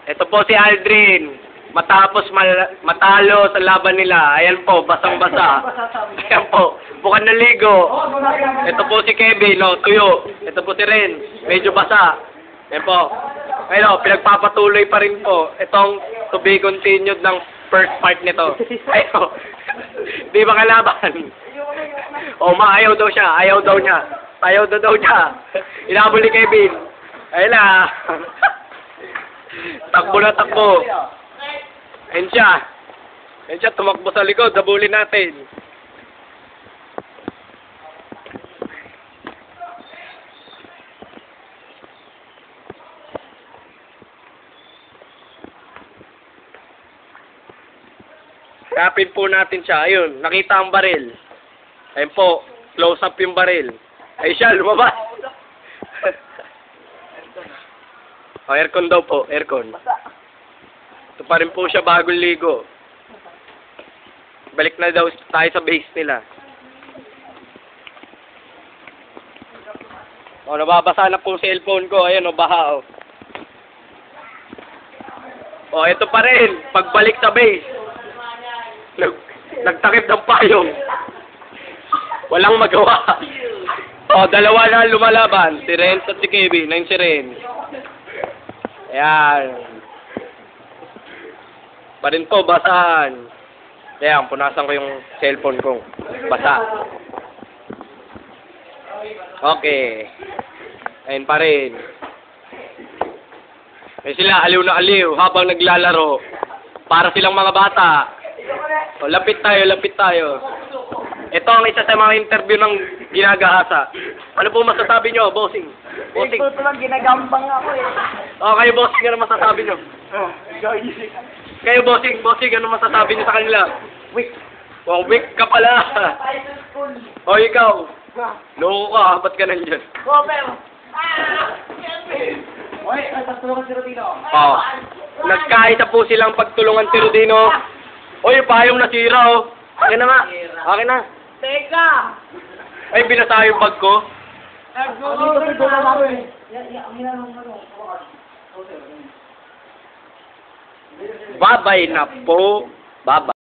Ito po si Aldrin. Matapos matalo sa laban nila. Ayan po, basang-basa. Ayan po, bukan naligo. Ito po si Kevin, no, tuyo. Ito po si Ren, medyo basa. Ayan po. Ayun, pinagpapatuloy pa rin po. Itong to be continued ng first part nito. Ayun. Di ba kalaban? O, ayaw daw siya. Ayaw daw niya. Ayaw daw niya. Inabol ni Kevin. Ayun na. Takbo na takbo. Ayun siya. Ayun siya, tumakbo sa likod. Dabulin natin. Kapin po natin siya. Ayun, nakita ang baril. Ayun po, close up yung baril. Ayun siya, lumabas. O, aircon daw po, aircon. Ito pa rin po siya bagong ligo. Balik na daw tayo sa base nila. O, nababasa na po ang cellphone ko. Ayun, o, baha, o. O, ito pa rin. Pagbalik sa base. Nagtakip ng payong. Walang magawa. O, dalawa na lumalaban. Si Renz at si Kevin. Ayun si Renz. Ayan. Pa rin po, basaan. Ayan, punasan ko yung cellphone ko. Basa. Okay. Ayun pa rin. Ayun sila, aliw na aliw habang naglalaro. Para silang mga bata. O, lapit tayo, lapit tayo. Ito ang isa sa mga interview ng ginagahasa. Ano po masasabi nyo, bossing? Bossing. Ito lang, ginagambang ako eh. O, kayo bossing, ano masasabi nyo? Kayo bossing, ano masasabi nyo sa kanila? Weak. O, weak ka pala. Tayo sa school. O, ikaw. Loko ka, ba't ka nandyan? Gober! Oy, tatulungan si Rodino. O, nagkaisa po silang pagtulungan si Rodino. O, yung payong nasira, o. Akin na nga. Akin na. Teka! Ay, binasa yung bag ko. Babay na po. Babay.